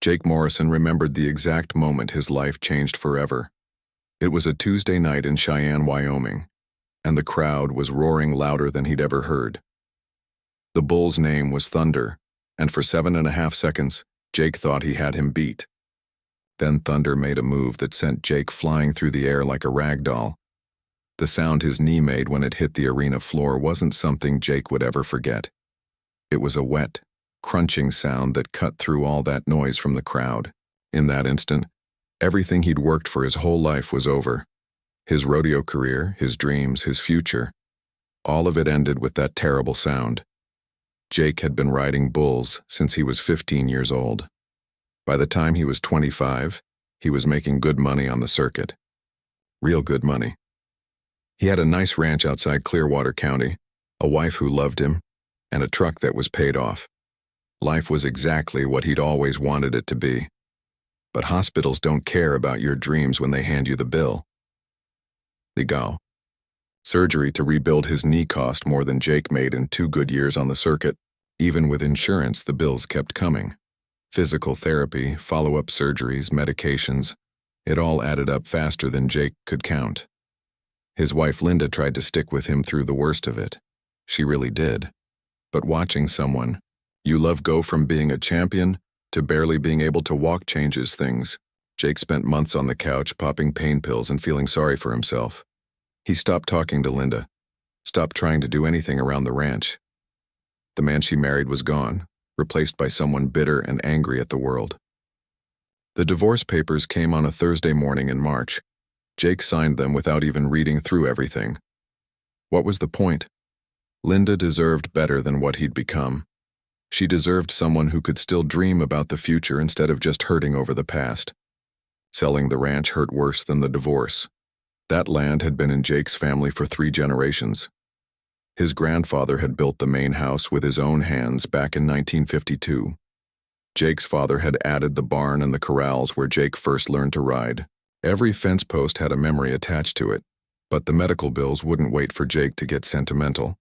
Jake Morrison remembered the exact moment his life changed forever. It was a Tuesday night in Cheyenne, Wyoming, and the crowd was roaring louder than he'd ever heard. The bull's name was Thunder, and for 7.5 seconds, Jake thought he had him beat. Then Thunder made a move that sent Jake flying through the air like a rag doll. The sound his knee made when it hit the arena floor wasn't something Jake would ever forget. It was a wet, crunching sound that cut through all that noise from the crowd. In that instant, everything he'd worked for his whole life was over. His rodeo career, his dreams, his future. All of it ended with that terrible sound. Jake had been riding bulls since he was 15 years old. By the time he was 25, he was making good money on the circuit. Real good money. He had a nice ranch outside Clearwater County, a wife who loved him, and a truck that was paid off. Life was exactly what he'd always wanted it to be. But hospitals don't care about your dreams when they hand you the bill. Legal. Surgery to rebuild his knee cost more than Jake made in 2 good years on the circuit. Even with insurance, the bills kept coming. Physical therapy, follow-up surgeries, medications, it all added up faster than Jake could count. His wife Linda tried to stick with him through the worst of it. She really did. But watching someone you love go from being a champion to barely being able to walk changes things. Jake spent months on the couch popping pain pills and feeling sorry for himself. He stopped talking to Linda, stopped trying to do anything around the ranch. The man she married was gone, replaced by someone bitter and angry at the world. The divorce papers came on a Thursday morning in March. Jake signed them without even reading through everything. What was the point? Linda deserved better than what he'd become. She deserved someone who could still dream about the future instead of just hurting over the past. Selling the ranch hurt worse than the divorce. That land had been in Jake's family for 3 generations. His grandfather had built the main house with his own hands back in 1952. Jake's father had added the barn and the corrals where Jake first learned to ride. Every fence post had a memory attached to it, but the medical bills wouldn't wait for Jake to get sentimental.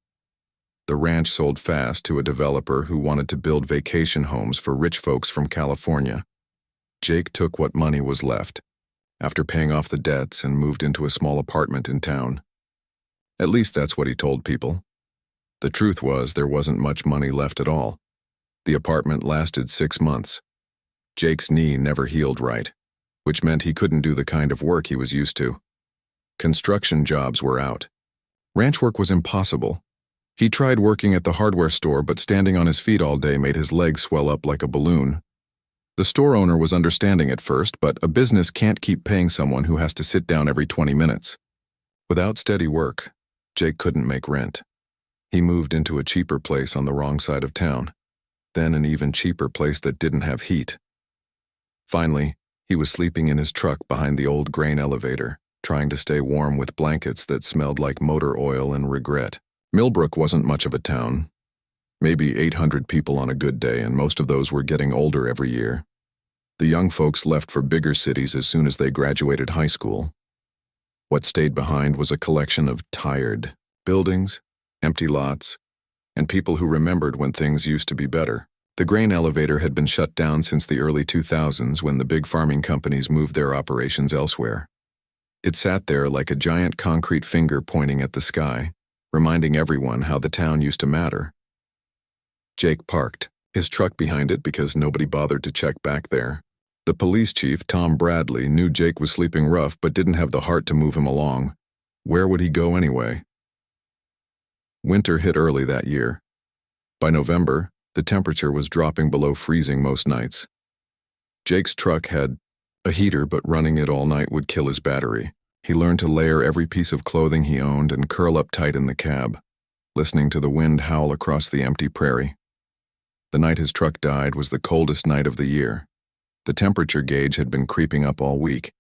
The ranch sold fast to a developer who wanted to build vacation homes for rich folks from California. Jake took what money was left, after paying off the debts, and moved into a small apartment in town. At least that's what he told people. The truth was there wasn't much money left at all. The apartment lasted 6 months. Jake's knee never healed right, which meant he couldn't do the kind of work he was used to. Construction jobs were out. Ranch work was impossible. He tried working at the hardware store, but standing on his feet all day made his legs swell up like a balloon. The store owner was understanding at first, but a business can't keep paying someone who has to sit down every 20 minutes. Without steady work, Jake couldn't make rent. He moved into a cheaper place on the wrong side of town, then an even cheaper place that didn't have heat. Finally, he was sleeping in his truck behind the old grain elevator, trying to stay warm with blankets that smelled like motor oil and regret. Millbrook wasn't much of a town. Maybe 800 people on a good day, and most of those were getting older every year. The young folks left for bigger cities as soon as they graduated high school. What stayed behind was a collection of tired buildings, empty lots, and people who remembered when things used to be better. The grain elevator had been shut down since the early 2000s when the big farming companies moved their operations elsewhere. It sat there like a giant concrete finger pointing at the sky, reminding everyone how the town used to matter. Jake parked his truck behind it because nobody bothered to check back there. The police chief, Tom Bradley, knew Jake was sleeping rough but didn't have the heart to move him along. Where would he go anyway? Winter hit early that year. By November, the temperature was dropping below freezing most nights. Jake's truck had a heater, but running it all night would kill his battery. He learned to layer every piece of clothing he owned and curl up tight in the cab, listening to the wind howl across the empty prairie. The night his truck died was the coldest night of the year. The temperature gauge had been creeping up all week,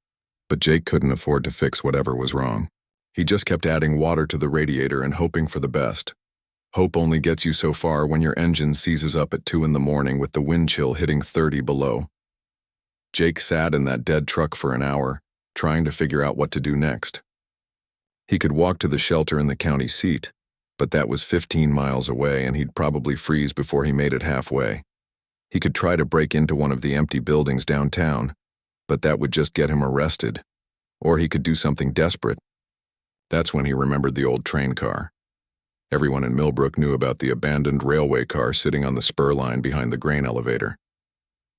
but Jake couldn't afford to fix whatever was wrong. He just kept adding water to the radiator and hoping for the best. Hope only gets you so far when your engine seizes up at 2 a.m. with the wind chill hitting 30 below. Jake sat in that dead truck for an hour, trying to figure out what to do next. He could walk to the shelter in the county seat, but that was 15 miles away and he'd probably freeze before he made it halfway. He could try to break into one of the empty buildings downtown, but that would just get him arrested. Or he could do something desperate. That's when he remembered the old train car. Everyone in Millbrook knew about the abandoned railway car sitting on the spur line behind the grain elevator.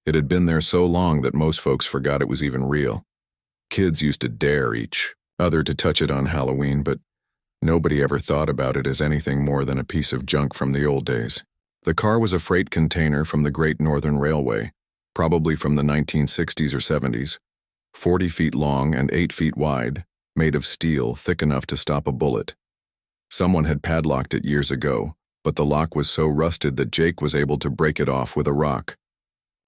It had been there so long that most folks forgot it was even real. Kids used to dare each other to touch it on Halloween, but nobody ever thought about it as anything more than a piece of junk from the old days. The car was a freight container from the Great Northern Railway, probably from the 1960s or 70s, 40 feet long and 8 feet wide, made of steel thick enough to stop a bullet. Someone had padlocked it years ago, but the lock was so rusted that Jake was able to break it off with a rock.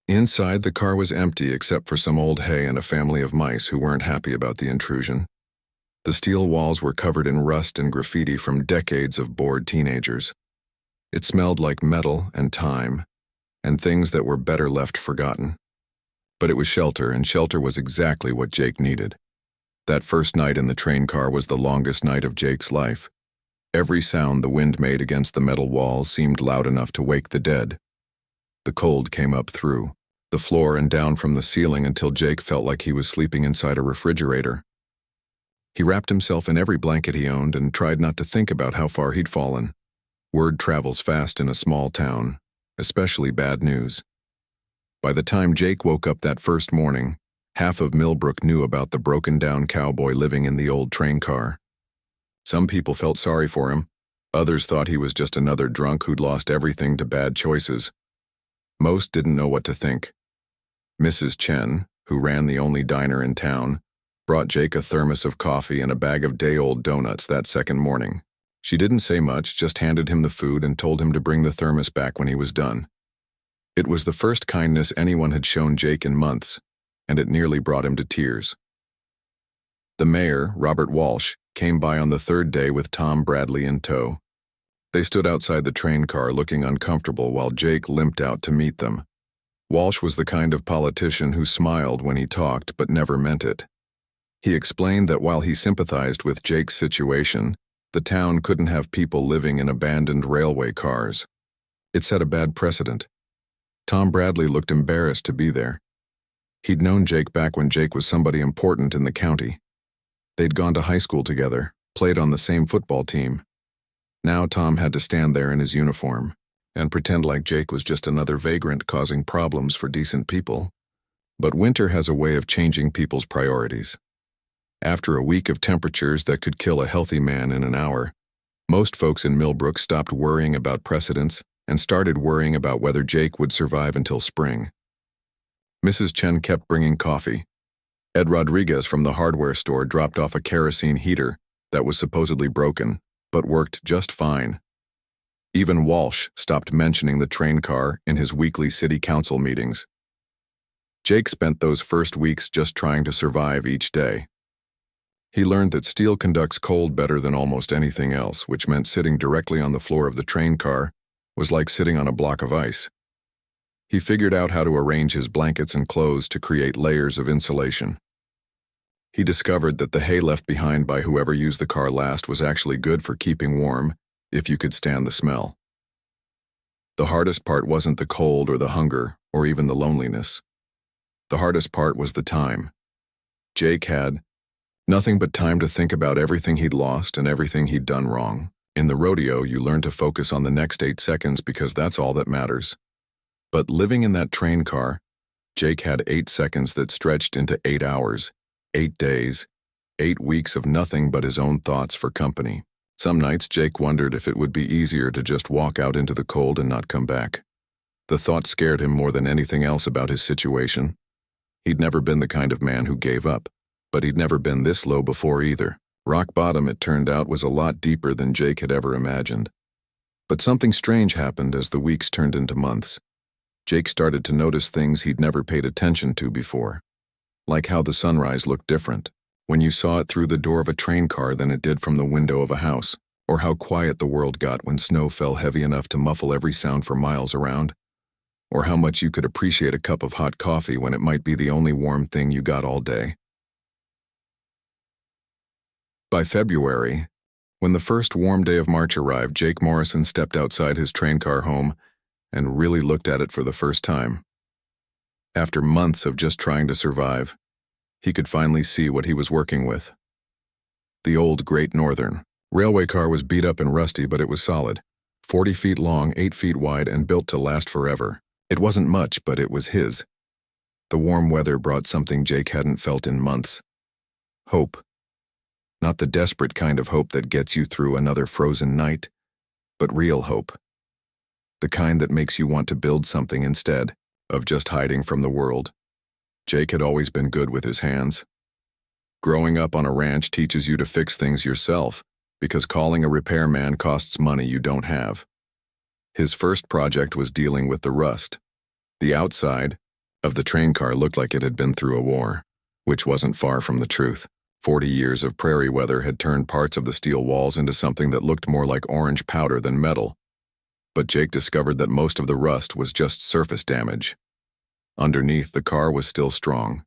Inside, the car was empty except for some old hay and a family of mice who weren't happy about the intrusion. The steel walls were covered in rust and graffiti from decades of bored teenagers. It smelled like metal and time, and things that were better left forgotten. But it was shelter, and shelter was exactly what Jake needed. That first night in the train car was the longest night of Jake's life. Every sound the wind made against the metal walls seemed loud enough to wake the dead. The cold came up through the floor and down from the ceiling until Jake felt like he was sleeping inside a refrigerator. He wrapped himself in every blanket he owned and tried not to think about how far he'd fallen. Word travels fast in a small town, especially bad news. By the time Jake woke up that first morning, half of Millbrook knew about the broken-down cowboy living in the old train car. Some people felt sorry for him. Others thought he was just another drunk who'd lost everything to bad choices. Most didn't know what to think. Mrs. Chen, who ran the only diner in town, brought Jake a thermos of coffee and a bag of day-old donuts that second morning. She didn't say much, just handed him the food and told him to bring the thermos back when he was done. It was the first kindness anyone had shown Jake in months, and it nearly brought him to tears. The mayor, Robert Walsh, came by on the third day with Tom Bradley in tow. They stood outside the train car looking uncomfortable while Jake limped out to meet them. Walsh was the kind of politician who smiled when he talked but never meant it. He explained that while he sympathized with Jake's situation, the town couldn't have people living in abandoned railway cars. It set a bad precedent. Tom Bradley looked embarrassed to be there. He'd known Jake back when Jake was somebody important in the county. They'd gone to high school together, played on the same football team. Now Tom had to stand there in his uniform and pretend like Jake was just another vagrant causing problems for decent people. But winter has a way of changing people's priorities. After a week of temperatures that could kill a healthy man in an hour, most folks in Millbrook stopped worrying about precedents and started worrying about whether Jake would survive until spring. Mrs. Chen kept bringing coffee. Ed Rodriguez from the hardware store dropped off a kerosene heater that was supposedly broken, but worked just fine. Even Walsh stopped mentioning the train car in his weekly city council meetings. Jake spent those first weeks just trying to survive each day. He learned that steel conducts cold better than almost anything else, which meant sitting directly on the floor of the train car was like sitting on a block of ice. He figured out how to arrange his blankets and clothes to create layers of insulation. He discovered that the hay left behind by whoever used the car last was actually good for keeping warm, if you could stand the smell. The hardest part wasn't the cold or the hunger or even the loneliness. The hardest part was the time. Jake had nothing but time to think about everything he'd lost and everything he'd done wrong. In the rodeo, you learn to focus on the next 8 seconds because that's all that matters. But living in that train car, Jake had 8 seconds that stretched into 8 hours, 8 days, 8 weeks of nothing but his own thoughts for company. Some nights Jake wondered if it would be easier to just walk out into the cold and not come back. The thought scared him more than anything else about his situation. He'd never been the kind of man who gave up, but he'd never been this low before either. Rock bottom, it turned out, was a lot deeper than Jake had ever imagined. But something strange happened as the weeks turned into months. Jake started to notice things he'd never paid attention to before, like how the sunrise looked different when you saw it through the door of a train car than it did from the window of a house, or how quiet the world got when snow fell heavy enough to muffle every sound for miles around, or how much you could appreciate a cup of hot coffee when it might be the only warm thing you got all day. By February, when the first warm day of March arrived, Jake Morrison stepped outside his train car home and really looked at it for the first time. After months of just trying to survive, he could finally see what he was working with. The old Great Northern railway car was beat up and rusty, but it was solid. 40 feet long, 8 feet wide, and built to last forever. It wasn't much, but it was his. The warm weather brought something Jake hadn't felt in months. Hope. Not the desperate kind of hope that gets you through another frozen night, but real hope. The kind that makes you want to build something instead of just hiding from the world. Jake had always been good with his hands. Growing up on a ranch teaches you to fix things yourself, because calling a repairman costs money you don't have. His first project was dealing with the rust. The outside of the train car looked like it had been through a war, which wasn't far from the truth. 40 years of prairie weather had turned parts of the steel walls into something that looked more like orange powder than metal. But Jake discovered that most of the rust was just surface damage. Underneath, the car was still strong.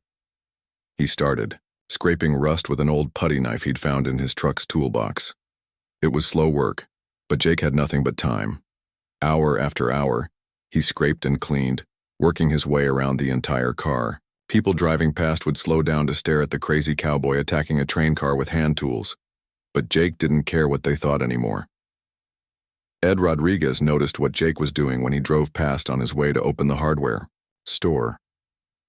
He started, scraping rust with an old putty knife he'd found in his truck's toolbox. It was slow work, but Jake had nothing but time. Hour after hour, he scraped and cleaned, working his way around the entire car. People driving past would slow down to stare at the crazy cowboy attacking a train car with hand tools. But Jake didn't care what they thought anymore. Ed Rodriguez noticed what Jake was doing when he drove past on his way to open the hardware store.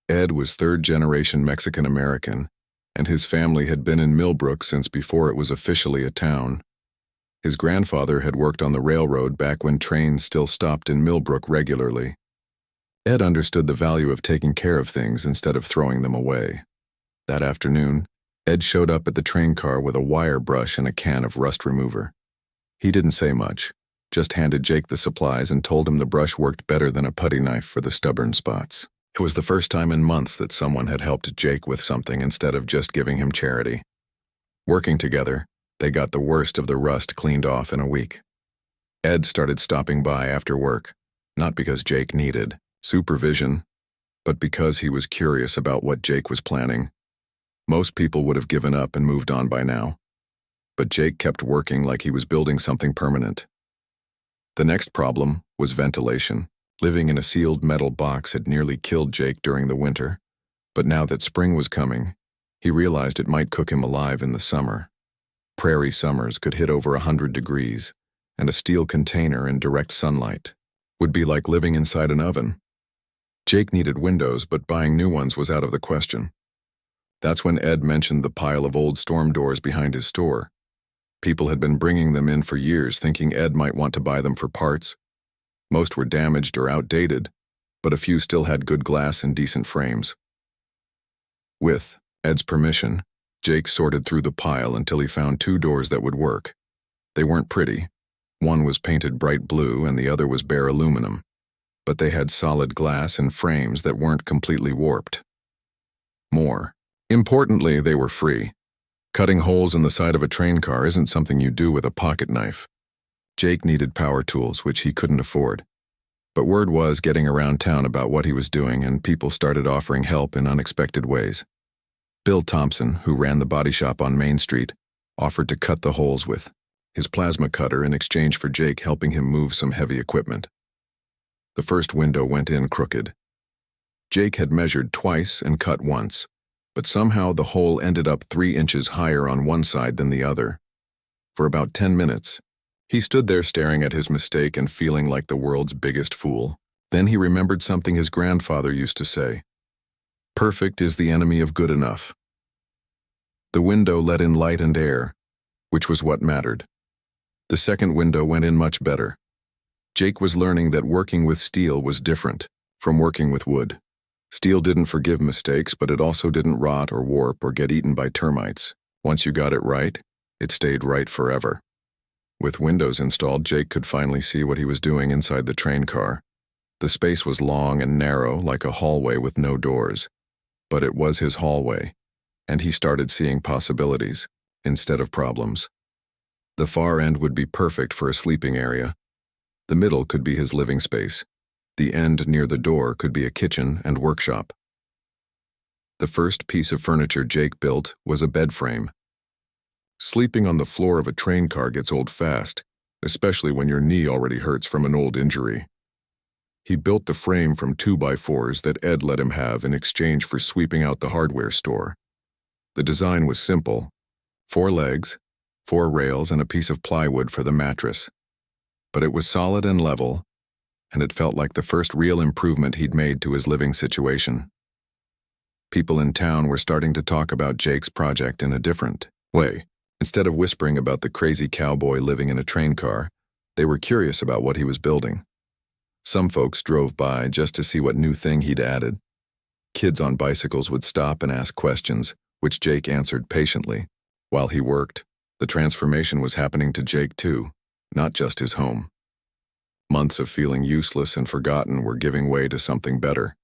Ed was third-generation Mexican-American, and his family had been in Millbrook since before it was officially a town. His grandfather had worked on the railroad back when trains still stopped in Millbrook regularly. Ed understood the value of taking care of things instead of throwing them away. That afternoon, Ed showed up at the train car with a wire brush and a can of rust remover. He didn't say much, just handed Jake the supplies and told him the brush worked better than a putty knife for the stubborn spots. It was the first time in months that someone had helped Jake with something instead of just giving him charity. Working together, they got the worst of the rust cleaned off in a week. Ed started stopping by after work, not because Jake needed supervision, but because he was curious about what Jake was planning. Most people would have given up and moved on by now, but Jake kept working like he was building something permanent. The next problem was ventilation. Living in a sealed metal box had nearly killed Jake during the winter, but now that spring was coming, he realized it might cook him alive in the summer. Prairie summers could hit over 100 degrees, and a steel container in direct sunlight would be like living inside an oven. Jake needed windows, but buying new ones was out of the question. That's when Ed mentioned the pile of old storm doors behind his store. People had been bringing them in for years, thinking Ed might want to buy them for parts. Most were damaged or outdated, but a few still had good glass and decent frames. With Ed's permission, Jake sorted through the pile until he found 2 doors that would work. They weren't pretty. One was painted bright blue and the other was bare aluminum, but they had solid glass and frames that weren't completely warped. More importantly, they were free. Cutting holes in the side of a train car isn't something you do with a pocket knife. Jake needed power tools, which he couldn't afford. But word was getting around town about what he was doing, and people started offering help in unexpected ways. Bill Thompson, who ran the body shop on Main Street, offered to cut the holes with his plasma cutter in exchange for Jake helping him move some heavy equipment. The first window went in crooked. Jake had measured twice and cut once, but somehow the hole ended up 3 inches higher on one side than the other. For about 10 minutes, he stood there staring at his mistake and feeling like the world's biggest fool. Then he remembered something his grandfather used to say: "Perfect is the enemy of good enough." The window let in light and air, which was what mattered. The second window went in much better. Jake was learning that working with steel was different from working with wood. Steel didn't forgive mistakes, but it also didn't rot or warp or get eaten by termites. Once you got it right, it stayed right forever. With windows installed, Jake could finally see what he was doing inside the train car. The space was long and narrow, like a hallway with no doors. But it was his hallway, and he started seeing possibilities instead of problems. The far end would be perfect for a sleeping area. The middle could be his living space. The end near the door could be a kitchen and workshop. The first piece of furniture Jake built was a bed frame. Sleeping on the floor of a train car gets old fast, especially when your knee already hurts from an old injury. He built the frame from 2x4s that Ed let him have in exchange for sweeping out the hardware store. The design was simple: 4 legs, 4 rails, and a piece of plywood for the mattress. But it was solid and level, and it felt like the first real improvement he'd made to his living situation. People in town were starting to talk about Jake's project in a different way. Instead of whispering about the crazy cowboy living in a train car, they were curious about what he was building. Some folks drove by just to see what new thing he'd added. Kids on bicycles would stop and ask questions, which Jake answered patiently. While he worked, the transformation was happening to Jake too, not just his home. Months of feeling useless and forgotten were giving way to something better.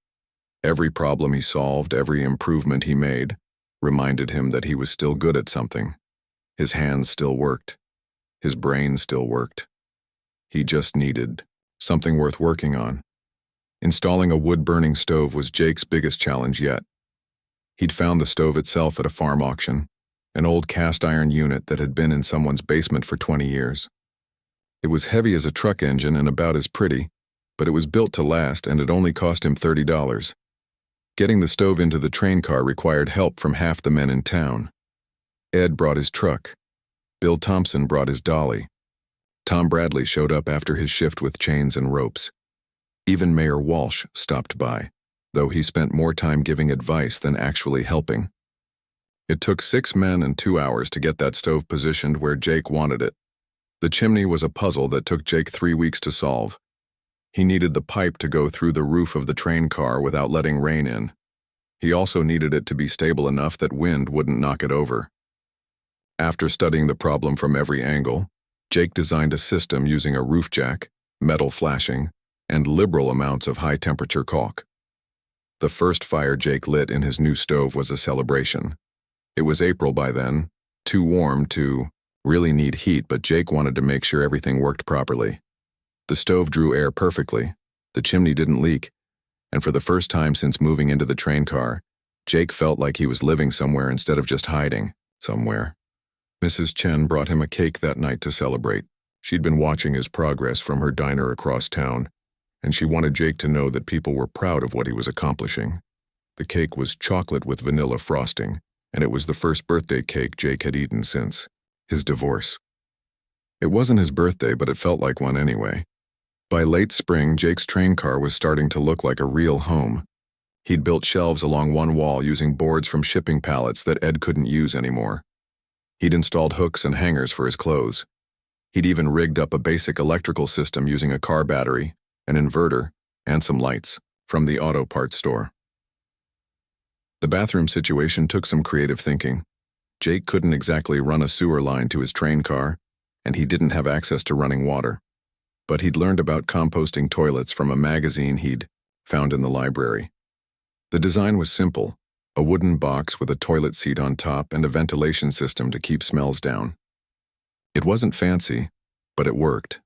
Every problem he solved, every improvement he made, reminded him that he was still good at something. His hands still worked. His brain still worked. He just needed something worth working on. Installing a wood-burning stove was Jake's biggest challenge yet. He'd found the stove itself at a farm auction, an old cast-iron unit that had been in someone's basement for 20 years. It was heavy as a truck engine and about as pretty, but it was built to last, and it only cost him $30. Getting the stove into the train car required help from half the men in town. Ed brought his truck. Bill Thompson brought his dolly. Tom Bradley showed up after his shift with chains and ropes. Even Mayor Walsh stopped by, though he spent more time giving advice than actually helping. It took 6 men and 2 hours to get that stove positioned where Jake wanted it. The chimney was a puzzle that took Jake 3 weeks to solve. He needed the pipe to go through the roof of the train car without letting rain in. He also needed it to be stable enough that wind wouldn't knock it over. After studying the problem from every angle, Jake designed a system using a roof jack, metal flashing, and liberal amounts of high-temperature caulk. The first fire Jake lit in his new stove was a celebration. It was April by then, too warm to really need heat, but Jake wanted to make sure everything worked properly. The stove drew air perfectly, the chimney didn't leak, and for the first time since moving into the train car, Jake felt like he was living somewhere instead of just hiding somewhere. Mrs. Chen brought him a cake that night to celebrate. She'd been watching his progress from her diner across town, and she wanted Jake to know that people were proud of what he was accomplishing. The cake was chocolate with vanilla frosting, and it was the first birthday cake Jake had eaten since his divorce. It wasn't his birthday, but it felt like one anyway. By late spring, Jake's train car was starting to look like a real home. He'd built shelves along one wall using boards from shipping pallets that Ed couldn't use anymore. He'd installed hooks and hangers for his clothes. He'd even rigged up a basic electrical system using a car battery, an inverter, and some lights from the auto parts store. The bathroom situation took some creative thinking. Jake couldn't exactly run a sewer line to his train car, and he didn't have access to running water. But he'd learned about composting toilets from a magazine he'd found in the library. The design was simple: a wooden box with a toilet seat on top and a ventilation system to keep smells down. It wasn't fancy, but it worked,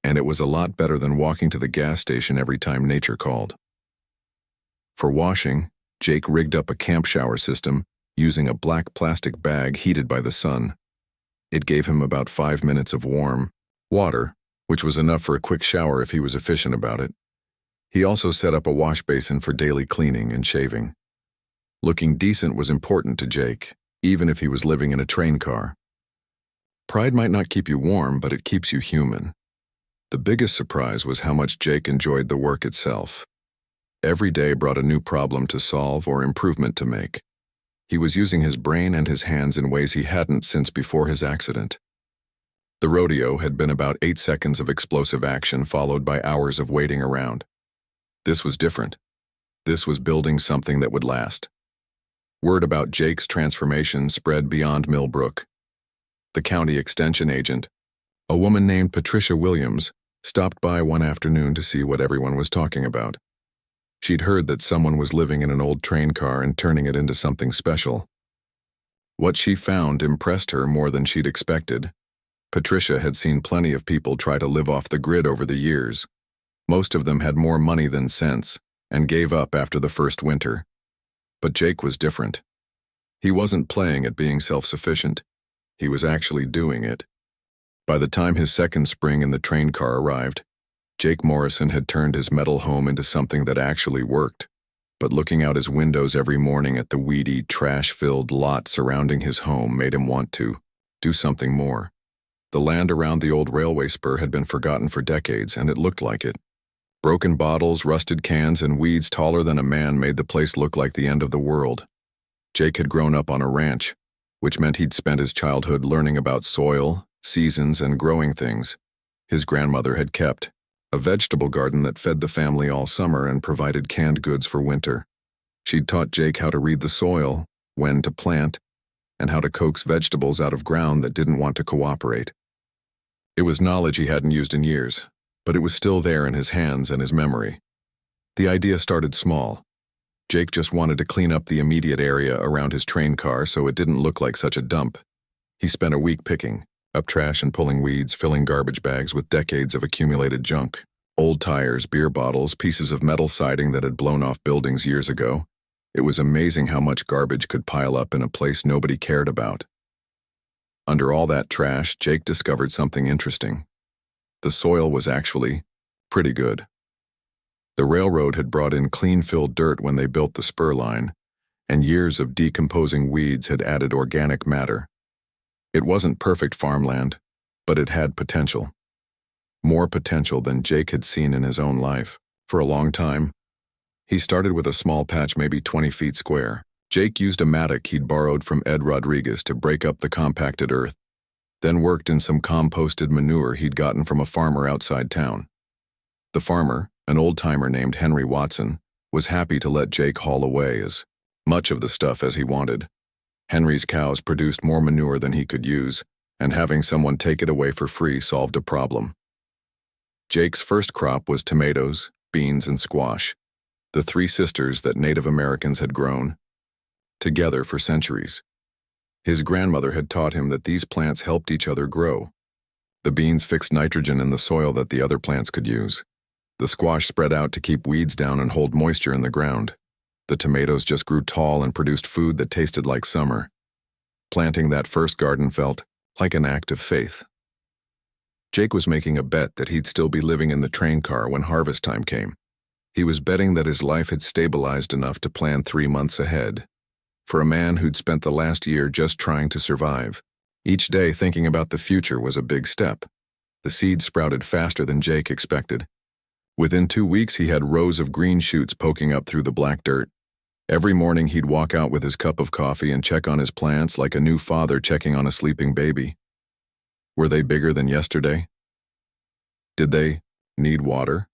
and it was a lot better than walking to the gas station every time nature called. For washing, Jake rigged up a camp shower system using a black plastic bag heated by the sun. It gave him about 5 minutes of warm water, which was enough for a quick shower if he was efficient about it. He also set up a wash basin for daily cleaning and shaving. Looking decent was important to Jake, even if he was living in a train car. Pride might not keep you warm, but it keeps you human. The biggest surprise was how much Jake enjoyed the work itself. Every day brought a new problem to solve or improvement to make. He was using his brain and his hands in ways he hadn't since before his accident. The rodeo had been about 8 seconds of explosive action followed by hours of waiting around. This was different. This was building something that would last. Word about Jake's transformation spread beyond Millbrook. The county extension agent, a woman named Patricia Williams, stopped by one afternoon to see what everyone was talking about. She'd heard that someone was living in an old train car and turning it into something special. What she found impressed her more than she'd expected. Patricia had seen plenty of people try to live off the grid over the years. Most of them had more money than sense and gave up after the first winter. But Jake was different. He wasn't playing at being self-sufficient. He was actually doing it. By the time his second spring in the train car arrived, Jake Morrison had turned his metal home into something that actually worked, but looking out his windows every morning at the weedy, trash-filled lot surrounding his home made him want to do something more. The land around the old railway spur had been forgotten for decades, and it looked like it. Broken bottles, rusted cans, and weeds taller than a man made the place look like the end of the world. Jake had grown up on a ranch, which meant he'd spent his childhood learning about soil, seasons, and growing things. His grandmother had kept a vegetable garden that fed the family all summer and provided canned goods for winter. She'd taught Jake how to read the soil, when to plant, and how to coax vegetables out of ground that didn't want to cooperate. It was knowledge he hadn't used in years, but it was still there in his hands and his memory. The idea started small. Jake just wanted to clean up the immediate area around his train car so it didn't look like such a dump. He spent a week picking up trash and pulling weeds, filling garbage bags with decades of accumulated junk. Old tires, beer bottles, pieces of metal siding that had blown off buildings years ago. It was amazing how much garbage could pile up in a place nobody cared about. Under all that trash, Jake discovered something interesting. The soil was actually pretty good. The railroad had brought in clean-filled dirt when they built the spur line, and years of decomposing weeds had added organic matter. It wasn't perfect farmland, but it had potential. More potential than Jake had seen in his own life. For a long time, he started with a small patch maybe 20 feet square. Jake used a mattock he'd borrowed from Ed Rodriguez to break up the compacted earth, then worked in some composted manure he'd gotten from a farmer outside town. The farmer, an old-timer named Henry Watson, was happy to let Jake haul away as much of the stuff as he wanted. Henry's cows produced more manure than he could use, and having someone take it away for free solved a problem. Jake's first crop was tomatoes, beans, and squash, the three sisters that Native Americans had grown together for centuries. His grandmother had taught him that these plants helped each other grow. The beans fixed nitrogen in the soil that the other plants could use. The squash spread out to keep weeds down and hold moisture in the ground. The tomatoes just grew tall and produced food that tasted like summer. Planting that first garden felt like an act of faith. Jake was making a bet that he'd still be living in the train car when harvest time came. He was betting that his life had stabilized enough to plan 3 months ahead. For a man who'd spent the last year just trying to survive, each day thinking about the future was a big step. The seeds sprouted faster than Jake expected. Within 2 weeks, he had rows of green shoots poking up through the black dirt. Every morning, he'd walk out with his cup of coffee and check on his plants like a new father checking on a sleeping baby. Were they bigger than yesterday? Did they need water?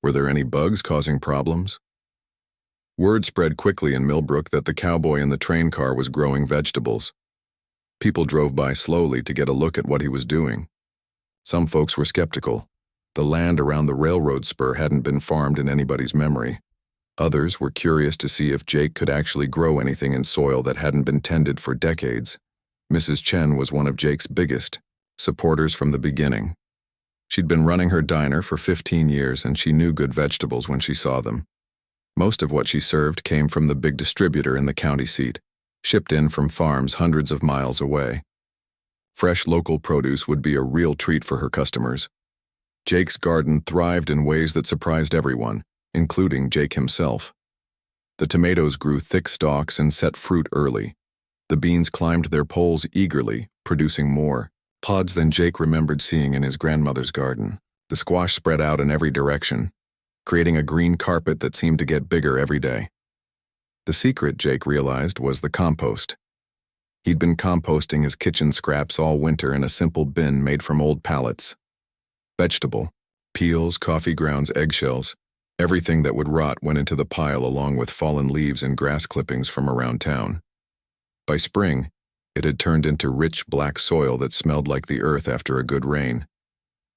Were there any bugs causing problems? Word spread quickly in Millbrook that the cowboy in the train car was growing vegetables. People drove by slowly to get a look at what he was doing. Some folks were skeptical. The land around the railroad spur hadn't been farmed in anybody's memory. Others were curious to see if Jake could actually grow anything in soil that hadn't been tended for decades. Mrs. Chen was one of Jake's biggest supporters from the beginning. She'd been running her diner for 15 years, and she knew good vegetables when she saw them. Most of what she served came from the big distributor in the county seat, shipped in from farms hundreds of miles away. Fresh local produce would be a real treat for her customers. Jake's garden thrived in ways that surprised everyone, including Jake himself. The tomatoes grew thick stalks and set fruit early. The beans climbed their poles eagerly, producing more pods than Jake remembered seeing in his grandmother's garden. The squash spread out in every direction, creating a green carpet that seemed to get bigger every day. The secret, Jake realized, was the compost. He'd been composting his kitchen scraps all winter in a simple bin made from old pallets. Vegetable, peels, coffee grounds, eggshells, everything that would rot went into the pile along with fallen leaves and grass clippings from around town. By spring, it had turned into rich black soil that smelled like the earth after a good rain.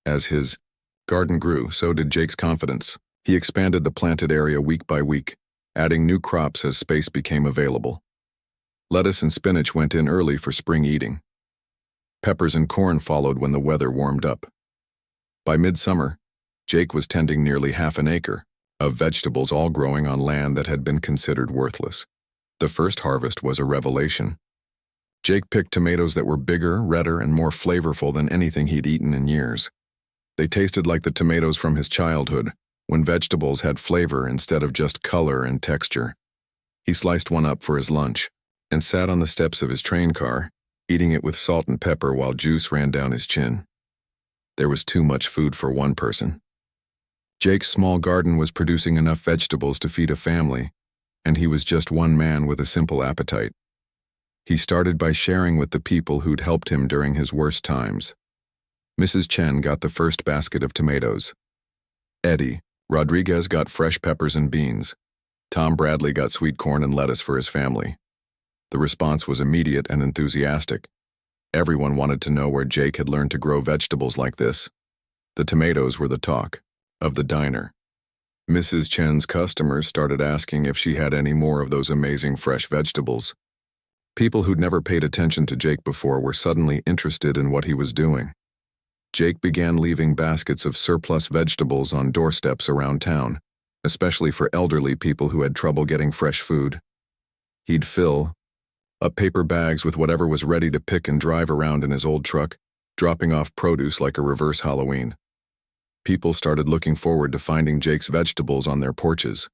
As his garden grew, so did Jake's confidence. He expanded the planted area week by week, adding new crops as space became available. Lettuce and spinach went in early for spring eating. Peppers and corn followed when the weather warmed up. By midsummer, Jake was tending nearly half an acre of vegetables, all growing on land that had been considered worthless. The first harvest was a revelation. Jake picked tomatoes that were bigger, redder, and more flavorful than anything he'd eaten in years. They tasted like the tomatoes from his childhood, when vegetables had flavor instead of just color and texture. He sliced one up for his lunch and sat on the steps of his train car, eating it with salt and pepper while juice ran down his chin. There was too much food for one person. Jake's small garden was producing enough vegetables to feed a family, and he was just one man with a simple appetite. He started by sharing with the people who'd helped him during his worst times. Mrs. Chen got the first basket of tomatoes. Eddie Rodriguez got fresh peppers and beans. Tom Bradley got sweet corn and lettuce for his family. The response was immediate and enthusiastic. Everyone wanted to know where Jake had learned to grow vegetables like this. The tomatoes were the talk of the diner. Mrs. Chen's customers started asking if she had any more of those amazing fresh vegetables. People who'd never paid attention to Jake before were suddenly interested in what he was doing. Jake began leaving baskets of surplus vegetables on doorsteps around town, especially for elderly people who had trouble getting fresh food. He'd fill up paper bags with whatever was ready to pick and drive around in his old truck, dropping off produce like a reverse Halloween. People started looking forward to finding Jake's vegetables on their porches.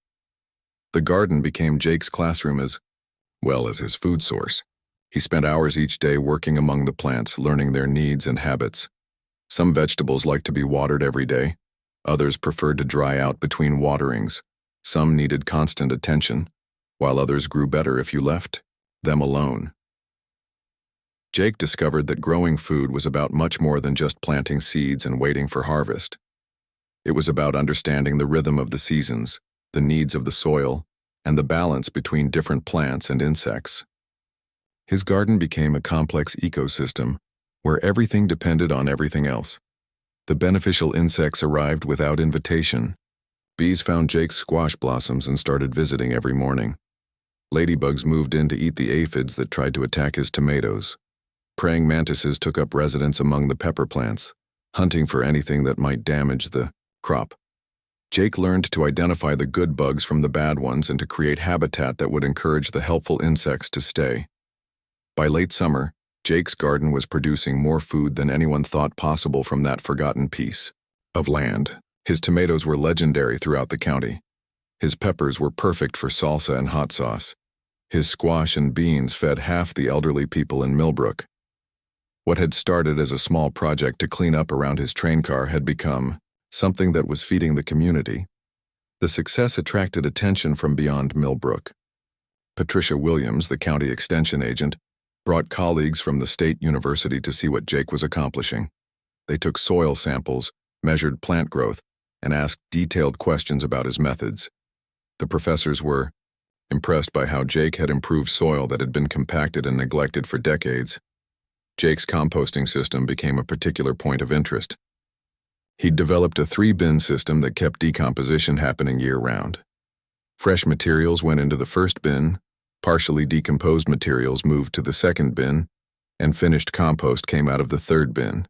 The garden became Jake's classroom as well as his food source. He spent hours each day working among the plants, learning their needs and habits. Some vegetables liked to be watered every day. Others preferred to dry out between waterings. Some needed constant attention, while others grew better if you left them alone. Jake discovered that growing food was about much more than just planting seeds and waiting for harvest. It was about understanding the rhythm of the seasons, the needs of the soil, and the balance between different plants and insects. His garden became a complex ecosystem where everything depended on everything else. The beneficial insects arrived without invitation. Bees found Jake's squash blossoms and started visiting every morning. Ladybugs moved in to eat the aphids that tried to attack his tomatoes. Praying mantises took up residence among the pepper plants, hunting for anything that might damage the crop. Jake learned to identify the good bugs from the bad ones and to create habitat that would encourage the helpful insects to stay. By late summer, Jake's garden was producing more food than anyone thought possible from that forgotten piece of land. His tomatoes were legendary throughout the county. His peppers were perfect for salsa and hot sauce. His squash and beans fed half the elderly people in Millbrook. What had started as a small project to clean up around his train car had become something that was feeding the community. The success attracted attention from beyond Millbrook. Patricia Williams, the county extension agent, brought colleagues from the state university to see what Jake was accomplishing. They took soil samples, measured plant growth, and asked detailed questions about his methods. The professors were impressed by how Jake had improved soil that had been compacted and neglected for decades. Jake's composting system became a particular point of interest. He'd developed a 3-bin system that kept decomposition happening year-round. Fresh materials went into the first bin, partially decomposed materials moved to the second bin, and finished compost came out of the third bin.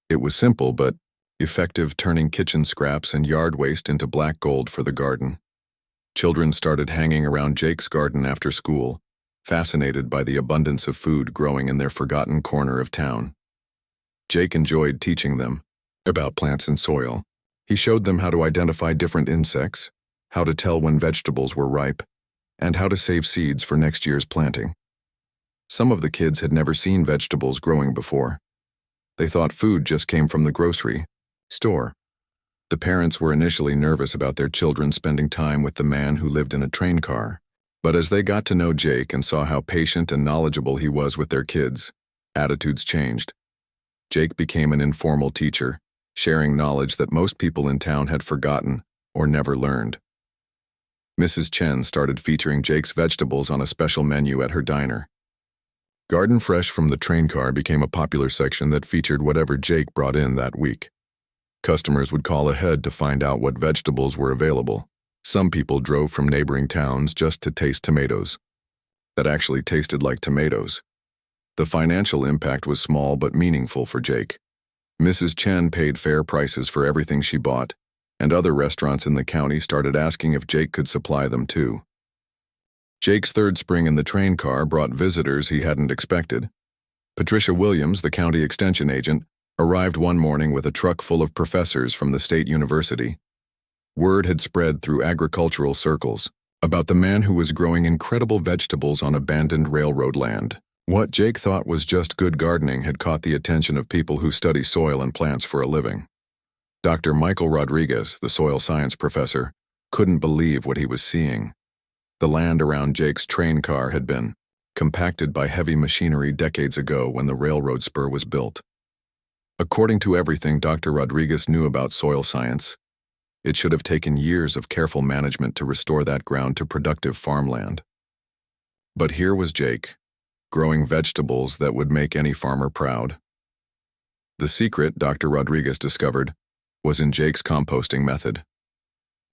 It was simple but effective, turning kitchen scraps and yard waste into black gold for the garden. Children started hanging around Jake's garden after school, fascinated by the abundance of food growing in their forgotten corner of town. Jake enjoyed teaching them about plants and soil. He showed them how to identify different insects, how to tell when vegetables were ripe, and how to save seeds for next year's planting. Some of the kids had never seen vegetables growing before. They thought food just came from the grocery store. The parents were initially nervous about their children spending time with the man who lived in a train car. But as they got to know Jake and saw how patient and knowledgeable he was with their kids, attitudes changed. Jake became an informal teacher, sharing knowledge that most people in town had forgotten or never learned. Mrs. Chen started featuring Jake's vegetables on a special menu at her diner. Garden Fresh from the train car became a popular section that featured whatever Jake brought in that week. Customers would call ahead to find out what vegetables were available. Some people drove from neighboring towns just to taste tomatoes that actually tasted like tomatoes. The financial impact was small but meaningful for Jake. Mrs. Chen paid fair prices for everything she bought, and other restaurants in the county started asking if Jake could supply them too. Jake's third spring in the train car brought visitors he hadn't expected. Patricia Williams, the county extension agent, arrived one morning with a truck full of professors from the state university. Word had spread through agricultural circles about the man who was growing incredible vegetables on abandoned railroad land. What Jake thought was just good gardening had caught the attention of people who study soil and plants for a living. Dr. Michael Rodriguez, the soil science professor, couldn't believe what he was seeing. The land around Jake's train car had been compacted by heavy machinery decades ago when the railroad spur was built. According to everything Dr. Rodriguez knew about soil science, it should have taken years of careful management to restore that ground to productive farmland. But here was Jake, growing vegetables that would make any farmer proud. The secret, Dr. Rodriguez discovered, was in Jake's composting method.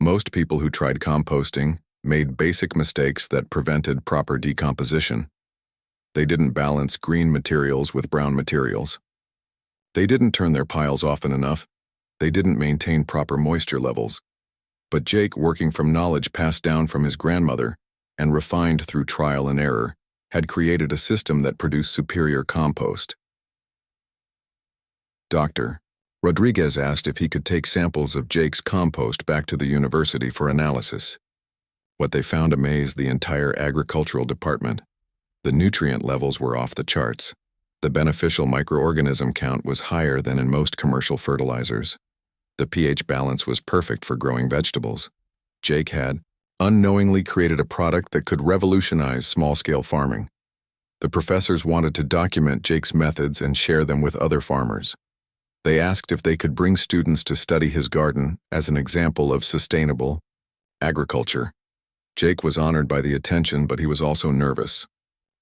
Most people who tried composting made basic mistakes that prevented proper decomposition. They didn't balance green materials with brown materials. They didn't turn their piles often enough. They didn't maintain proper moisture levels. But Jake, working from knowledge passed down from his grandmother and refined through trial and error, had created a system that produced superior compost. Dr. Rodriguez asked if he could take samples of Jake's compost back to the university for analysis. What they found amazed the entire agricultural department. The nutrient levels were off the charts. The beneficial microorganism count was higher than in most commercial fertilizers. The pH balance was perfect for growing vegetables. Jake had unknowingly created a product that could revolutionize small-scale farming. The professors wanted to document Jake's methods and share them with other farmers. They asked if they could bring students to study his garden as an example of sustainable agriculture. Jake was honored by the attention, but he was also nervous.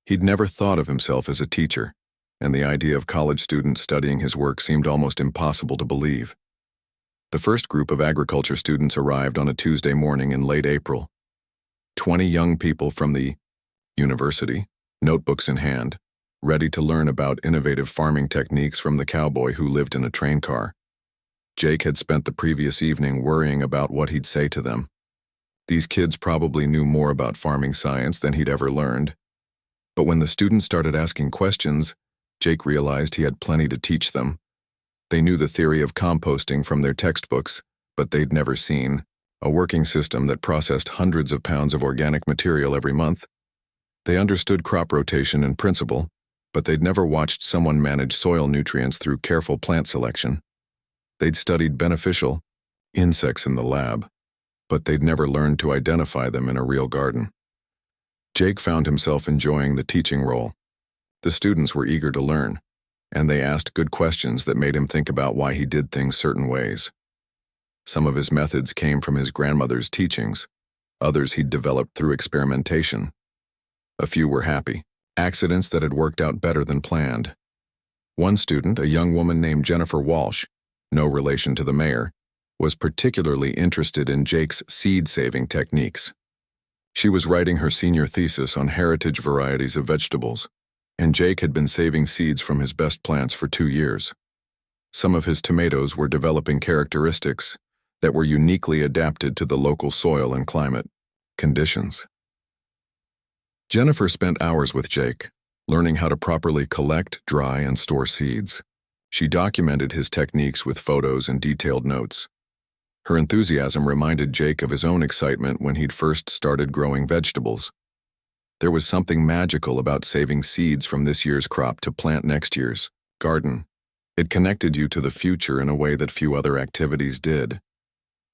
He'd never thought of himself as a teacher, and the idea of college students studying his work seemed almost impossible to believe. The first group of agriculture students arrived on a Tuesday morning in late April. 20 young people from the university, notebooks in hand, ready to learn about innovative farming techniques from the cowboy who lived in a train car. Jake had spent the previous evening worrying about what he'd say to them. These kids probably knew more about farming science than he'd ever learned. But when the students started asking questions, Jake realized he had plenty to teach them. They knew the theory of composting from their textbooks, but they'd never seen a working system that processed hundreds of pounds of organic material every month. They understood crop rotation in principle, but they'd never watched someone manage soil nutrients through careful plant selection. They'd studied beneficial insects in the lab, but they'd never learned to identify them in a real garden. Jake found himself enjoying the teaching role. The students were eager to learn, and they asked good questions that made him think about why he did things certain ways. Some of his methods came from his grandmother's teachings. Others he'd developed through experimentation. A few were happy, accidents that had worked out better than planned. One student, a young woman named Jennifer Walsh, no relation to the mayor, was particularly interested in Jake's seed-saving techniques. She was writing her senior thesis on heritage varieties of vegetables, and Jake had been saving seeds from his best plants for 2 years. Some of his tomatoes were developing characteristics that were uniquely adapted to the local soil and climate conditions. Jennifer spent hours with Jake, learning how to properly collect, dry, and store seeds. She documented his techniques with photos and detailed notes. Her enthusiasm reminded Jake of his own excitement when he'd first started growing vegetables. There was something magical about saving seeds from this year's crop to plant next year's garden. It connected you to the future in a way that few other activities did.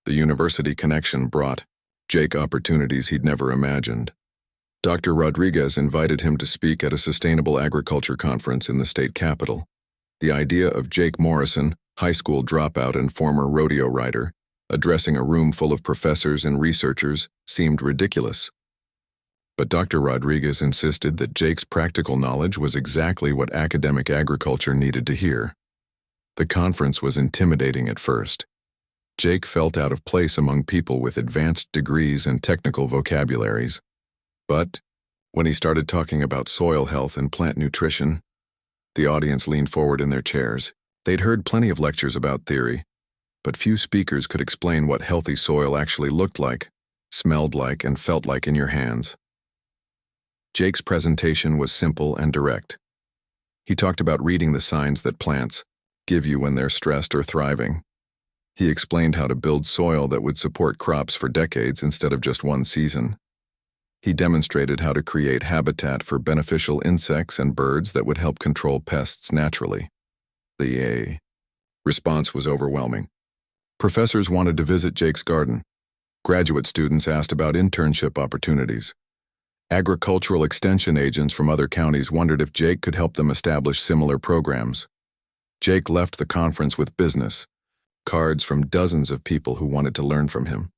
The university connection brought Jake opportunities he'd never imagined. Dr. Rodriguez invited him to speak at a sustainable agriculture conference in the state capital. The idea of Jake Morrison, high school dropout and former rodeo rider, addressing a room full of professors and researchers seemed ridiculous. But Dr. Rodriguez insisted that Jake's practical knowledge was exactly what academic agriculture needed to hear. The conference was intimidating at first. Jake felt out of place among people with advanced degrees and technical vocabularies. But when he started talking about soil health and plant nutrition, the audience leaned forward in their chairs. They'd heard plenty of lectures about theory, but few speakers could explain what healthy soil actually looked like, smelled like, and felt like in your hands. Jake's presentation was simple and direct. He talked about reading the signs that plants give you when they're stressed or thriving. He explained how to build soil that would support crops for decades instead of just one season. He demonstrated how to create habitat for beneficial insects and birds that would help control pests naturally. The response was overwhelming. Professors wanted to visit Jake's garden. Graduate students asked about internship opportunities. Agricultural extension agents from other counties wondered if Jake could help them establish similar programs. Jake left the conference with business cards from dozens of people who wanted to learn from him.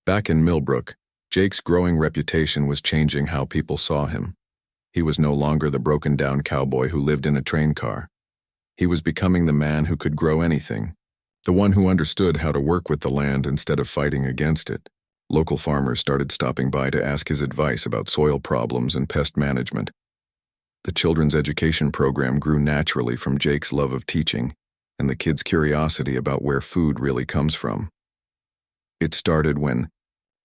Back in Millbrook, Jake's growing reputation was changing how people saw him. He was no longer the broken-down cowboy who lived in a train car. He was becoming the man who could grow anything, the one who understood how to work with the land instead of fighting against it. Local farmers started stopping by to ask his advice about soil problems and pest management. The children's education program grew naturally from Jake's love of teaching and the kids' curiosity about where food really comes from. It started when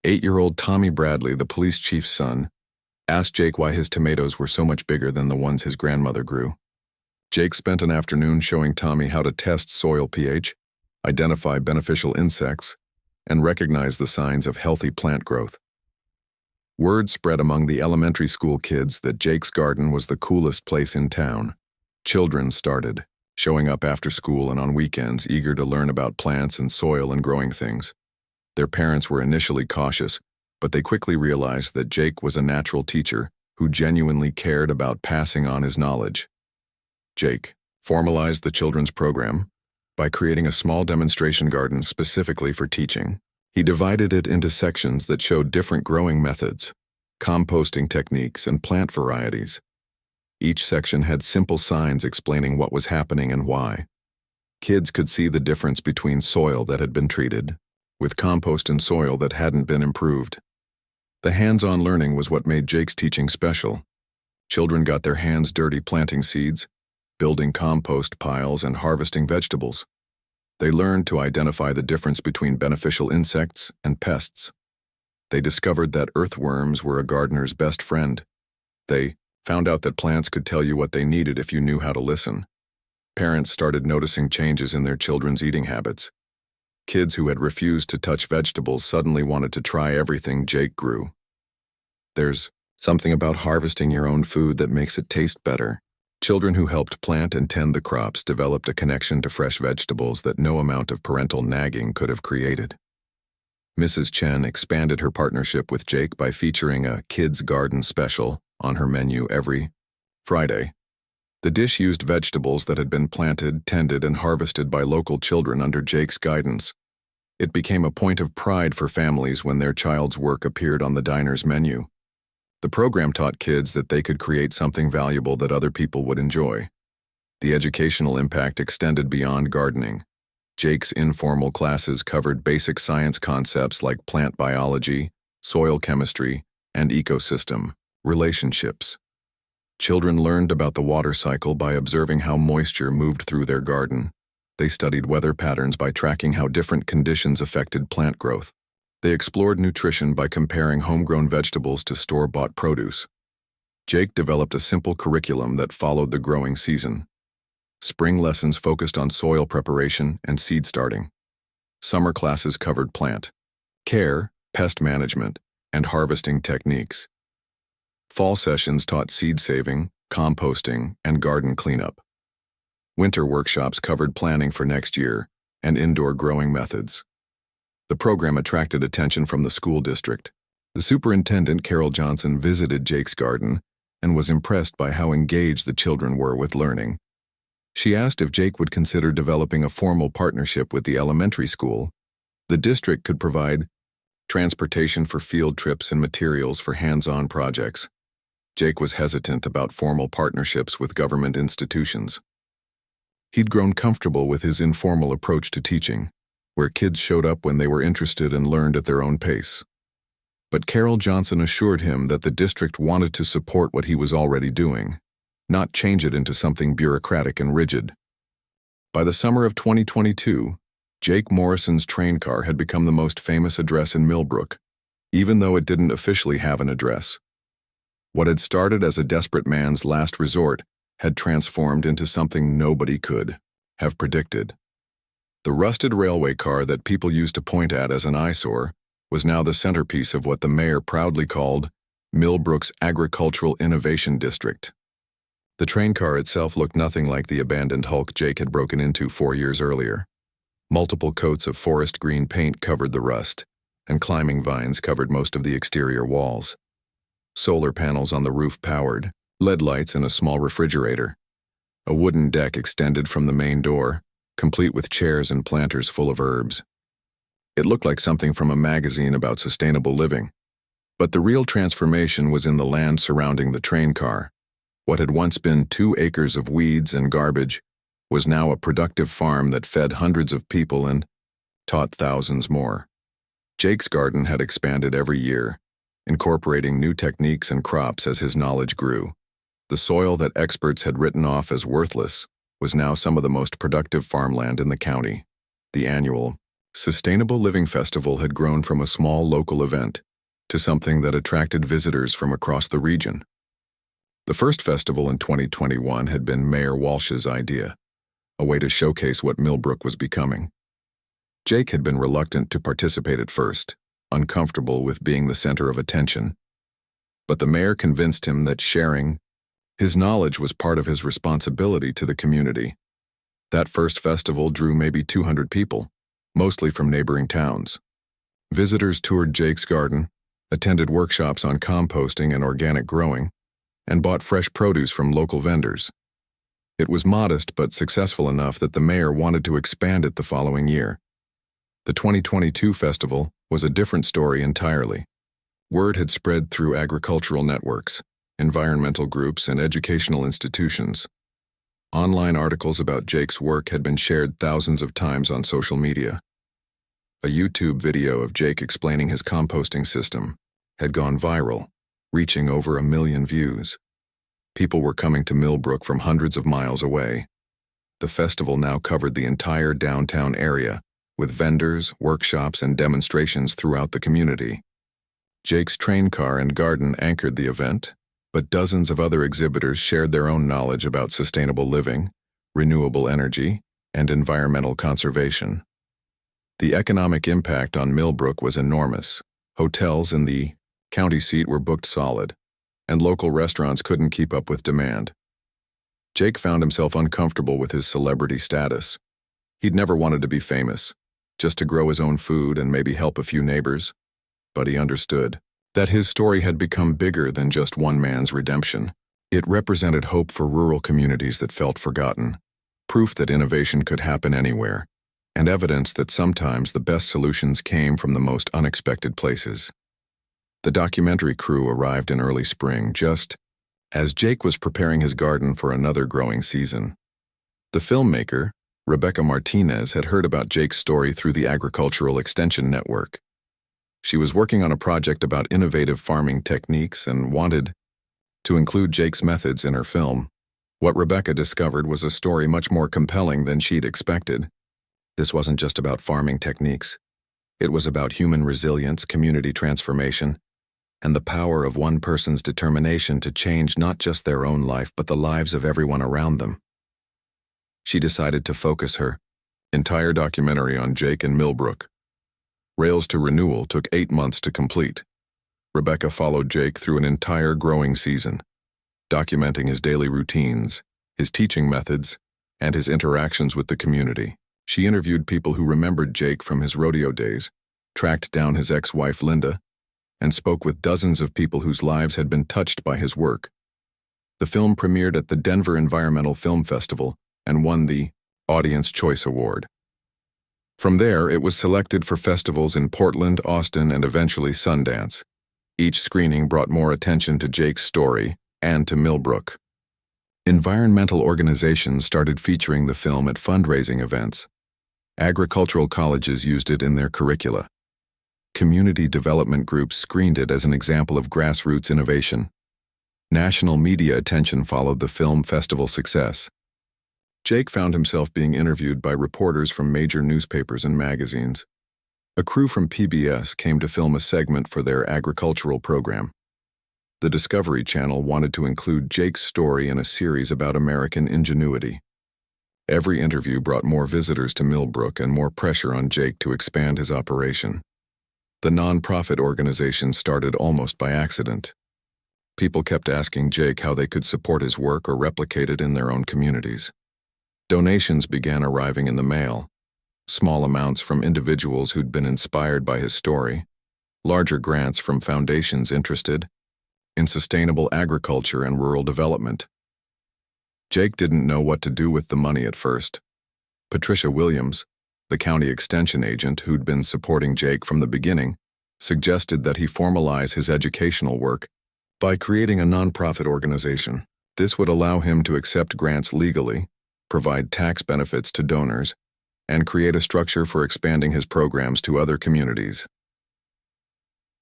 8-year-old Tommy Bradley, the police chief's son, asked Jake why his tomatoes were so much bigger than the ones his grandmother grew. Jake spent an afternoon showing Tommy how to test soil pH, identify beneficial insects, and recognize the signs of healthy plant growth. Word spread among the elementary school kids that Jake's garden was the coolest place in town. Children started showing up after school and on weekends, eager to learn about plants and soil and growing things. Their parents were initially cautious, but they quickly realized that Jake was a natural teacher who genuinely cared about passing on his knowledge. Jake formalized the children's program by creating a small demonstration garden specifically for teaching. He divided it into sections that showed different growing methods, composting techniques, and plant varieties. Each section had simple signs explaining what was happening and why. Kids could see the difference between soil that had been treated with compost and soil that hadn't been improved. The hands-on learning was what made Jake's teaching special. Children got their hands dirty planting seeds, building compost piles, and harvesting vegetables. They learned to identify the difference between beneficial insects and pests. They discovered that earthworms were a gardener's best friend. They found out that plants could tell you what they needed if you knew how to listen. Parents started noticing changes in their children's eating habits. Kids who had refused to touch vegetables suddenly wanted to try everything Jake grew. There's something about harvesting your own food that makes it taste better. Children who helped plant and tend the crops developed a connection to fresh vegetables that no amount of parental nagging could have created. Mrs. Chen expanded her partnership with Jake by featuring a kids' garden special on her menu every Friday. The dish used vegetables that had been planted, tended, and harvested by local children under Jake's guidance. It became a point of pride for families when their child's work appeared on the diner's menu. The program taught kids that they could create something valuable that other people would enjoy. The educational impact extended beyond gardening. Jake's informal classes covered basic science concepts like plant biology, soil chemistry, and ecosystem relationships. Children learned about the water cycle by observing how moisture moved through their garden. They studied weather patterns by tracking how different conditions affected plant growth. They explored nutrition by comparing homegrown vegetables to store-bought produce. Jake developed a simple curriculum that followed the growing season. Spring lessons focused on soil preparation and seed starting. Summer classes covered plant care, pest management, and harvesting techniques. Fall sessions taught seed saving, composting, and garden cleanup. Winter workshops covered planning for next year and indoor growing methods. The program attracted attention from the school district. The superintendent, Carol Johnson, visited Jake's garden and was impressed by how engaged the children were with learning. She asked if Jake would consider developing a formal partnership with the elementary school. The district could provide transportation for field trips and materials for hands-on projects. Jake was hesitant about formal partnerships with government institutions. He'd grown comfortable with his informal approach to teaching, where kids showed up when they were interested and learned at their own pace. But Carol Johnson assured him that the district wanted to support what he was already doing, not change it into something bureaucratic and rigid. By the summer of 2022, Jake Morrison's train car had become the most famous address in Millbrook, even though it didn't officially have an address. What had started as a desperate man's last resort had transformed into something nobody could have predicted. The rusted railway car that people used to point at as an eyesore was now the centerpiece of what the mayor proudly called Millbrook's Agricultural Innovation District. The train car itself looked nothing like the abandoned hulk Jake had broken into 4 years earlier. Multiple coats of forest green paint covered the rust, and climbing vines covered most of the exterior walls. Solar panels on the roof powered, LED lights and a small refrigerator. A wooden deck extended from the main door, complete with chairs and planters full of herbs. It looked like something from a magazine about sustainable living. But the real transformation was in the land surrounding the train car. What had once been 2 acres of weeds and garbage was now a productive farm that fed hundreds of people and taught thousands more. Jake's garden had expanded every year, incorporating new techniques and crops as his knowledge grew. The soil that experts had written off as worthless was now some of the most productive farmland in the county. The annual Sustainable Living Festival had grown from a small local event to something that attracted visitors from across the region. The first festival in 2021 had been Mayor Walsh's idea, a way to showcase what Millbrook was becoming. Jake had been reluctant to participate at first, uncomfortable with being the center of attention. But the mayor convinced him that sharing his knowledge was part of his responsibility to the community. That first festival drew maybe 200 people, mostly from neighboring towns. Visitors toured Jake's garden, attended workshops on composting and organic growing, and bought fresh produce from local vendors. It was modest but successful enough that the mayor wanted to expand it the following year. The 2022 festival was a different story entirely. Word had spread through agricultural networks, environmental groups, and educational institutions. Online articles about Jake's work had been shared thousands of times on social media. A YouTube video of Jake explaining his composting system had gone viral, reaching over 1 million views. People were coming to Millbrook from hundreds of miles away. The festival now covered the entire downtown area, with vendors, workshops, and demonstrations throughout the community. Jake's train car and garden anchored the event, but dozens of other exhibitors shared their own knowledge about sustainable living, renewable energy, and environmental conservation. The economic impact on Millbrook was enormous. Hotels in the county seat were booked solid, and local restaurants couldn't keep up with demand. Jake found himself uncomfortable with his celebrity status. He'd never wanted to be famous, just to grow his own food and maybe help a few neighbors. But he understood that his story had become bigger than just one man's redemption. It represented hope for rural communities that felt forgotten, proof that innovation could happen anywhere, and evidence that sometimes the best solutions came from the most unexpected places. The documentary crew arrived in early spring, just as Jake was preparing his garden for another growing season. The filmmaker, Rebecca Martinez, had heard about Jake's story through the Agricultural Extension Network. She was working on a project about innovative farming techniques and wanted to include Jake's methods in her film. What Rebecca discovered was a story much more compelling than she'd expected. This wasn't just about farming techniques. It was about human resilience, community transformation, and the power of one person's determination to change not just their own life but the lives of everyone around them. She decided to focus her entire documentary on Jake and Millbrook. Rails to Renewal took 8 months to complete. Rebecca followed Jake through an entire growing season, documenting his daily routines, his teaching methods, and his interactions with the community. She interviewed people who remembered Jake from his rodeo days, tracked down his ex-wife Linda, and spoke with dozens of people whose lives had been touched by his work. The film premiered at the Denver Environmental Film Festival and won the Audience Choice Award. From there, it was selected for festivals in Portland, Austin, and eventually Sundance. Each screening brought more attention to Jake's story and to Millbrook. Environmental organizations started featuring the film at fundraising events. Agricultural colleges used it in their curricula. Community development groups screened it as an example of grassroots innovation. National media attention followed the film festival success. Jake found himself being interviewed by reporters from major newspapers and magazines. A crew from PBS came to film a segment for their agricultural program. The Discovery Channel wanted to include Jake's story in a series about American ingenuity. Every interview brought more visitors to Millbrook and more pressure on Jake to expand his operation. The non-profit organization started almost by accident. People kept asking Jake how they could support his work or replicate it in their own communities. Donations began arriving in the mail, small amounts from individuals who'd been inspired by his story, larger grants from foundations interested in sustainable agriculture and rural development. Jake didn't know what to do with the money at first. Patricia Williams, the county extension agent who'd been supporting Jake from the beginning, suggested that he formalize his educational work by creating a nonprofit organization. This would allow him to accept grants legally, provide tax benefits to donors, and create a structure for expanding his programs to other communities.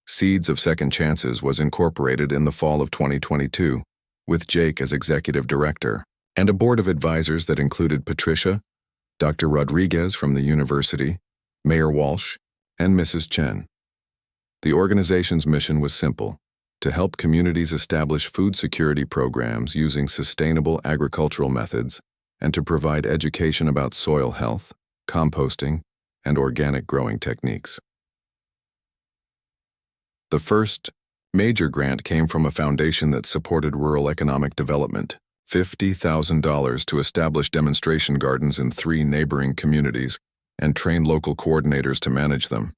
Seeds of Second Chances was incorporated in the fall of 2022, with Jake as executive director, and a board of advisors that included Patricia, Dr. Rodriguez from the university, Mayor Walsh, and Mrs. Chen. The organization's mission was simple: to help communities establish food security programs using sustainable agricultural methods and to provide education about soil health, composting, and organic growing techniques. The first major grant came from a foundation that supported rural economic development, $50,000 to establish demonstration gardens in 3 neighboring communities and train local coordinators to manage them.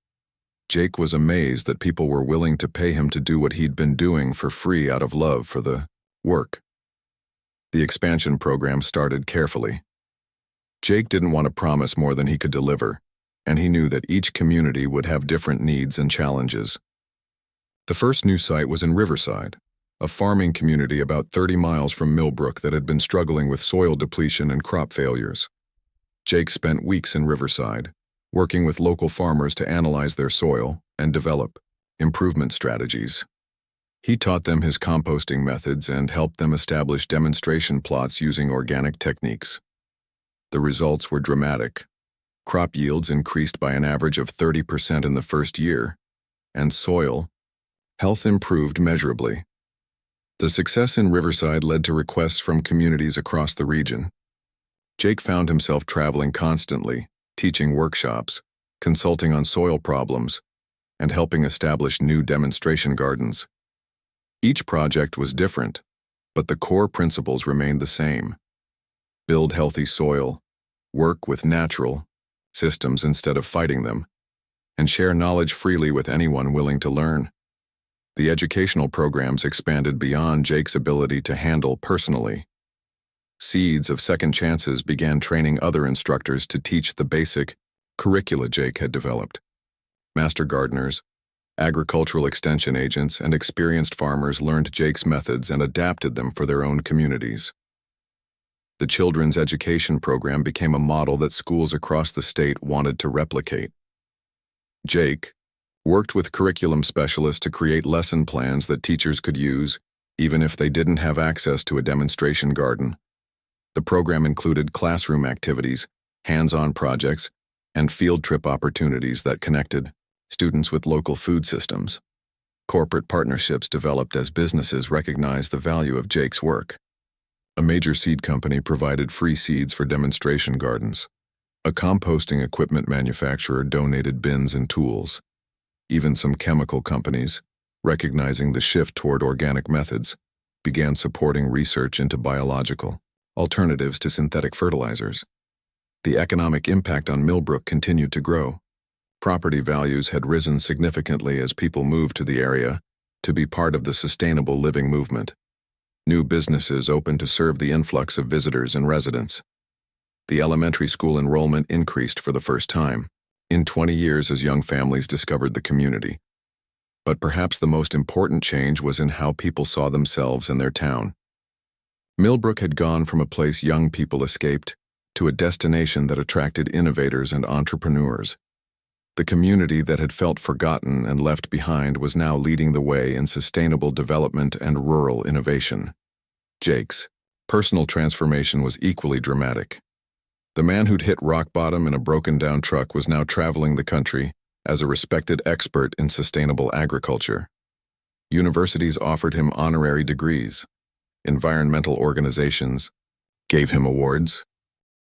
Jake was amazed that people were willing to pay him to do what he'd been doing for free out of love for the work. The expansion program started carefully. Jake didn't want to promise more than he could deliver, and he knew that each community would have different needs and challenges. The first new site was in Riverside, a farming community about 30 miles from Millbrook that had been struggling with soil depletion and crop failures. Jake spent weeks in Riverside, working with local farmers to analyze their soil and develop improvement strategies. He taught them his composting methods and helped them establish demonstration plots using organic techniques. The results were dramatic. Crop yields increased by an average of 30% in the first year, and soil health improved measurably. The success in Riverside led to requests from communities across the region. Jake found himself traveling constantly, teaching workshops, consulting on soil problems, and helping establish new demonstration gardens. Each project was different, but the core principles remained the same: build healthy soil, work with natural systems instead of fighting them, and share knowledge freely with anyone willing to learn. The educational programs expanded beyond Jake's ability to handle personally. Seeds of Second Chances began training other instructors to teach the basic curricula Jake had developed. Master gardeners, agricultural extension agents, and experienced farmers learned Jake's methods and adapted them for their own communities. The children's education program became a model that schools across the state wanted to replicate. Jake worked with curriculum specialists to create lesson plans that teachers could use, even if they didn't have access to a demonstration garden. The program included classroom activities, hands-on projects, and field trip opportunities that connected students with local food systems. Corporate partnerships developed as businesses recognized the value of Jake's work. A major seed company provided free seeds for demonstration gardens. A composting equipment manufacturer donated bins and tools. Even some chemical companies, recognizing the shift toward organic methods, began supporting research into biological alternatives to synthetic fertilizers. The economic impact on Millbrook continued to grow. Property values had risen significantly as people moved to the area to be part of the sustainable living movement. New businesses opened to serve the influx of visitors and residents. The elementary school enrollment increased for the first time in 20 years as young families discovered the community. But perhaps the most important change was in how people saw themselves and their town. Millbrook had gone from a place young people escaped to a destination that attracted innovators and entrepreneurs. The community that had felt forgotten and left behind was now leading the way in sustainable development and rural innovation. Jake's personal transformation was equally dramatic. The man who'd hit rock bottom in a broken-down truck was now traveling the country as a respected expert in sustainable agriculture. Universities offered him honorary degrees. Environmental organizations gave him awards,